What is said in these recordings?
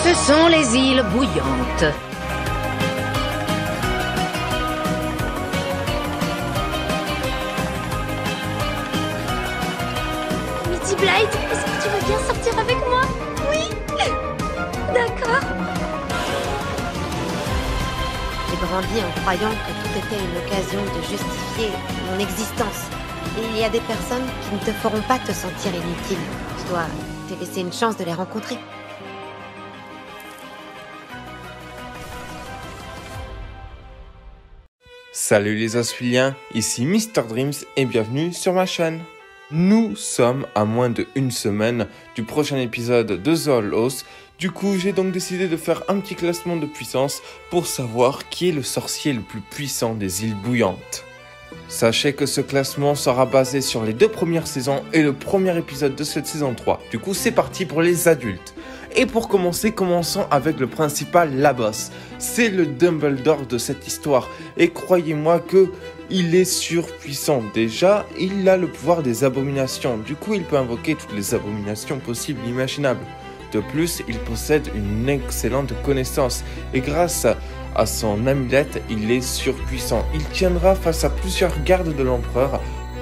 Ce sont les îles bouillantes. Mitty Blight, est-ce que tu veux bien sortir avec moi? Oui. D'accord. J'ai grandi en croyant que tout était une occasion de justifier mon existence. Et il y a des personnes qui ne te feront pas te sentir inutile. Tu dois te laisser une chance de les rencontrer. Salut les Osphiliens, ici Mr Dreams et bienvenue sur ma chaîne. Nous sommes à moins de une semaine du prochain épisode de The Hallows. Du coup, j'ai donc décidé de faire un petit classement de puissance pour savoir qui est le sorcier le plus puissant des îles bouillantes. Sachez que ce classement sera basé sur les 2 premières saisons et le premier épisode de cette saison 3. Du coup, c'est parti pour les adultes. Et pour commencer, commençons avec le principal, la boss. C'est le Dumbledore de cette histoire. Et croyez-moi que il est surpuissant. Déjà, il a le pouvoir des abominations. Du coup, il peut invoquer toutes les abominations possibles et imaginables. De plus, il possède une excellente connaissance. Et grâce à son amulette, il est surpuissant. Il tiendra face à plusieurs gardes de l'empereur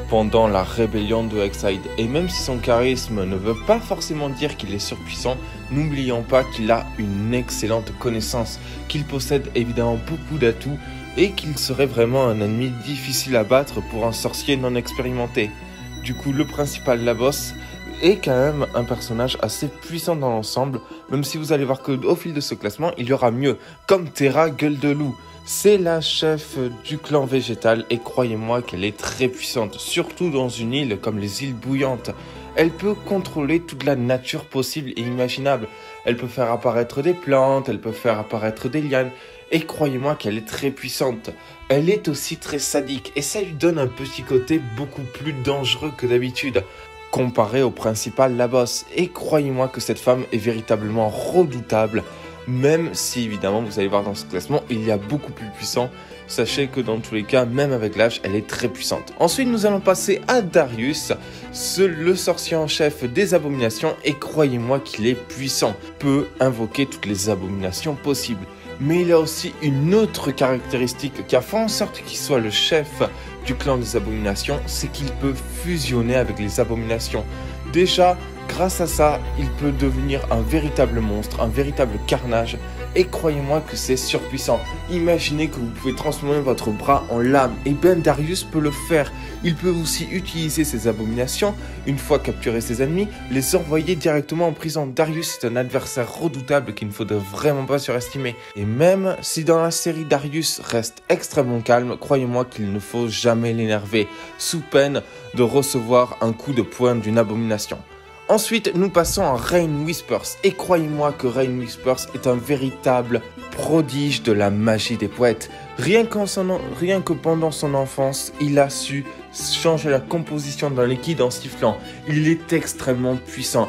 pendant la rébellion de Hexside. Et même si son charisme ne veut pas forcément dire qu'il est surpuissant, n'oublions pas qu'il a une excellente connaissance, qu'il possède évidemment beaucoup d'atouts et qu'il serait vraiment un ennemi difficile à battre pour un sorcier non expérimenté. Du coup, le principal, la boss, est quand même un personnage assez puissant dans l'ensemble, même si vous allez voir qu'au fil de ce classement, il y aura mieux, comme Terra Gueule de Loup. C'est la chef du clan végétal et croyez-moi qu'elle est très puissante, surtout dans une île comme les îles bouillantes. Elle peut contrôler toute la nature possible et imaginable. Elle peut faire apparaître des plantes, elle peut faire apparaître des lianes. Et croyez-moi qu'elle est très puissante. Elle est aussi très sadique et ça lui donne un petit côté beaucoup plus dangereux que d'habitude, comparé au principal, la boss. Et croyez-moi que cette femme est véritablement redoutable. Même si évidemment vous allez voir dans ce classement il y a beaucoup plus puissant, sachez que dans tous les cas même avec l'âge elle est très puissante. Ensuite nous allons passer à Darius, le sorcier en chef des abominations et croyez-moi qu'il est puissant, peut invoquer toutes les abominations possibles. Mais il a aussi une autre caractéristique qui a fait en sorte qu'il soit le chef du clan des abominations, c'est qu'il peut fusionner avec les abominations. Déjà, grâce à ça, il peut devenir un véritable monstre, un véritable carnage. Et croyez-moi que c'est surpuissant. Imaginez que vous pouvez transformer votre bras en lame. Et Ben Darius peut le faire. Il peut aussi utiliser ses abominations, une fois capturé ses ennemis, les envoyer directement en prison. Darius est un adversaire redoutable qu'il ne faudrait vraiment pas surestimer. Et même si dans la série Darius reste extrêmement calme, croyez-moi qu'il ne faut jamais l'énerver, sous peine de recevoir un coup de poing d'une abomination. Ensuite, nous passons à Rain Whispers. Et croyez-moi que Rain Whispers est un véritable prodige de la magie des poètes. Rien que pendant son enfance, il a su changer la composition d'un liquide en sifflant. Il est extrêmement puissant.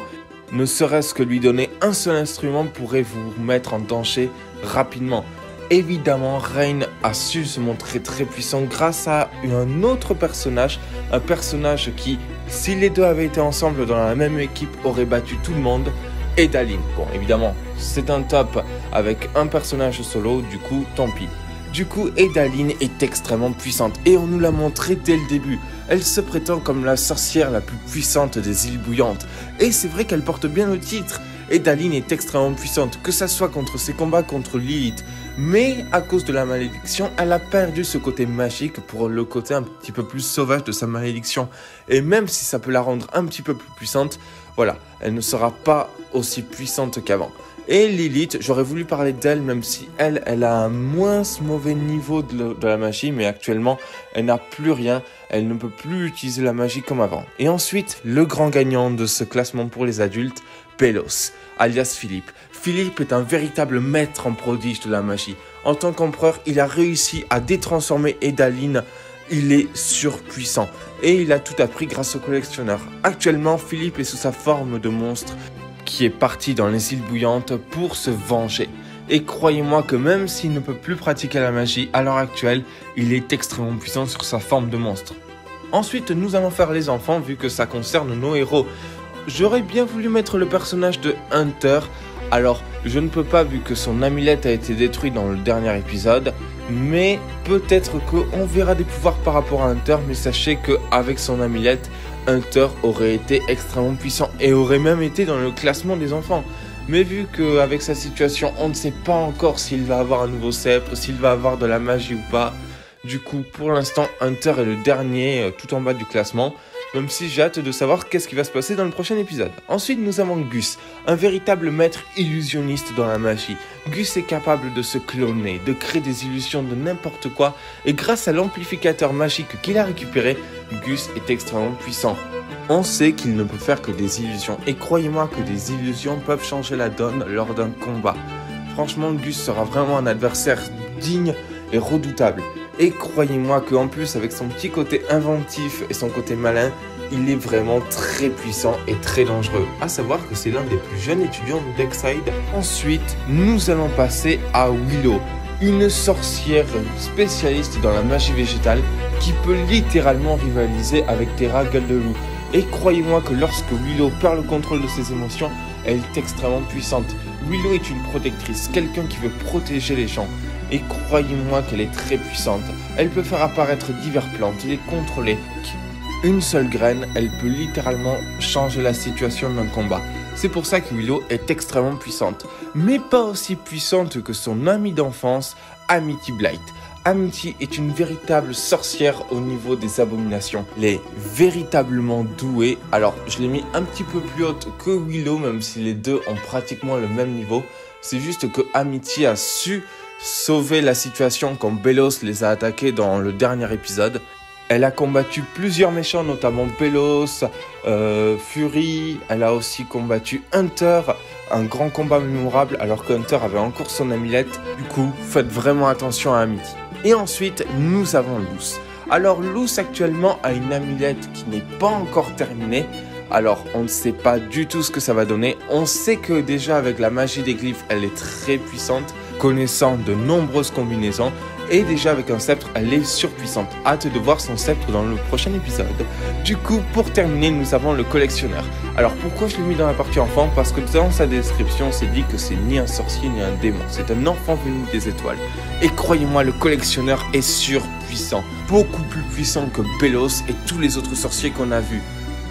Ne serait-ce que lui donner un seul instrument pourrait vous mettre en danger rapidement. Évidemment, Rain a su se montrer très puissant grâce à un autre personnage, un personnage qui, si les deux avaient été ensemble dans la même équipe, aurait battu tout le monde, Edaline. Bon, évidemment, c'est un top avec un personnage solo, du coup, tant pis. Du coup, Edaline est extrêmement puissante et on nous l'a montré dès le début. Elle se prétend comme la sorcière la plus puissante des îles bouillantes. Et c'est vrai qu'elle porte bien le titre. Edaline est extrêmement puissante, que ça soit contre ses combats contre Lilith. Mais à cause de la malédiction, elle a perdu ce côté magique pour le côté un petit peu plus sauvage de sa malédiction. Et même si ça peut la rendre un petit peu plus puissante, voilà, elle ne sera pas aussi puissante qu'avant. Et Lilith, j'aurais voulu parler d'elle, même si elle a un moins mauvais niveau de la magie, mais actuellement, elle n'a plus rien, elle ne peut plus utiliser la magie comme avant. Et ensuite, le grand gagnant de ce classement pour les adultes, Pelos, alias Philippe. Philippe est un véritable maître en prodige de la magie. En tant qu'empereur, il a réussi à détransformer Edaline. Il est surpuissant et il a tout appris grâce au collectionneur. Actuellement, Philippe est sous sa forme de monstre qui est parti dans les îles bouillantes pour se venger. Et croyez-moi que même s'il ne peut plus pratiquer la magie, à l'heure actuelle, il est extrêmement puissant sur sa forme de monstre. Ensuite, nous allons faire les enfants vu que ça concerne nos héros. J'aurais bien voulu mettre le personnage de Hunter Alors, je ne peux pas vu que son amulette a été détruite dans le dernier épisode, mais peut-être qu'on verra des pouvoirs par rapport à Hunter, mais sachez qu'avec son amulette, Hunter aurait été extrêmement puissant et aurait même été dans le classement des enfants. Mais vu qu'avec sa situation, on ne sait pas encore s'il va avoir un nouveau sceptre, s'il va avoir de la magie ou pas. Du coup, pour l'instant, Hunter est le dernier tout en bas du classement, même si j'ai hâte de savoir qu'est-ce qui va se passer dans le prochain épisode. Ensuite, nous avons Gus, un véritable maître illusionniste dans la magie. Gus est capable de se cloner, de créer des illusions de n'importe quoi, et grâce à l'amplificateur magique qu'il a récupéré, Gus est extrêmement puissant. On sait qu'il ne peut faire que des illusions, et croyez-moi que des illusions peuvent changer la donne lors d'un combat. Franchement, Gus sera vraiment un adversaire digne et redoutable. Et croyez-moi qu'en plus, avec son petit côté inventif et son côté malin, il est vraiment très puissant et très dangereux. À savoir que c'est l'un des plus jeunes étudiants de Darkside. Ensuite, nous allons passer à Willow, une sorcière spécialiste dans la magie végétale qui peut littéralement rivaliser avec Terra Gueule de Loup. Et croyez-moi que lorsque Willow perd le contrôle de ses émotions, elle est extrêmement puissante. Willow est une protectrice, quelqu'un qui veut protéger les gens. Et croyez-moi qu'elle est très puissante. Elle peut faire apparaître diverses plantes, les contrôler. Une seule graine, elle peut littéralement changer la situation d'un combat. C'est pour ça que Willow est extrêmement puissante. Mais pas aussi puissante que son amie d'enfance, Amity Blight. Amity est une véritable sorcière au niveau des abominations. Elle est véritablement douée. Alors, je l'ai mis un petit peu plus haute que Willow, même si les deux ont pratiquement le même niveau. C'est juste que Amity a su sauver la situation quand Belos les a attaqués dans le dernier épisode. Elle a combattu plusieurs méchants, notamment Belos, Fury. Elle a aussi combattu Hunter, un grand combat mémorable alors que Hunter avait encore son amulette. Du coup, faites vraiment attention à Amity. Et ensuite, nous avons Luz. Alors Luz actuellement a une amulette qui n'est pas encore terminée. Alors, on ne sait pas du tout ce que ça va donner. On sait que déjà avec la magie des glyphes, elle est très puissante, connaissant de nombreuses combinaisons. Et déjà avec un sceptre, elle est surpuissante. Hâte de voir son sceptre dans le prochain épisode. Du coup, pour terminer, nous avons le collectionneur. Alors pourquoi je l'ai mis dans la partie enfant? Parce que dans sa description, c'est dit que c'est ni un sorcier ni un démon. C'est un enfant venu des étoiles. Et croyez-moi, le collectionneur est surpuissant. Beaucoup plus puissant que Belos et tous les autres sorciers qu'on a vus.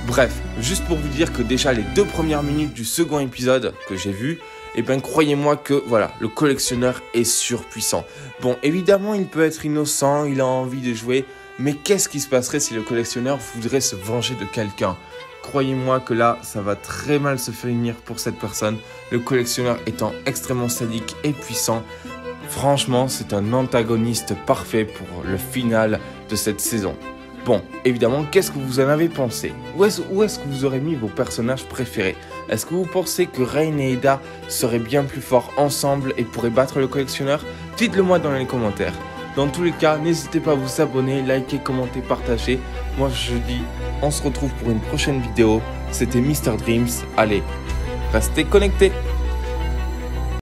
Bref, juste pour vous dire que déjà les 2 premières minutes du second épisode que j'ai vu, et bien croyez-moi que voilà, le collectionneur est surpuissant. Bon, évidemment il peut être innocent, il a envie de jouer, mais qu'est-ce qui se passerait si le collectionneur voudrait se venger de quelqu'un? Croyez-moi que là, ça va très mal se finir pour cette personne, le collectionneur étant extrêmement sadique et puissant. Franchement, c'est un antagoniste parfait pour le final de cette saison. Bon, évidemment, qu'est-ce que vous en avez pensé? Où est-ce que vous aurez mis vos personnages préférés? Est-ce que vous pensez que Rain et Ada seraient bien plus forts ensemble et pourraient battre le collectionneur? Dites-le moi dans les commentaires. Dans tous les cas, n'hésitez pas à vous abonner, liker, commenter, partager. Moi, je dis, on se retrouve pour une prochaine vidéo. C'était Mr Dreams. Allez, restez connectés.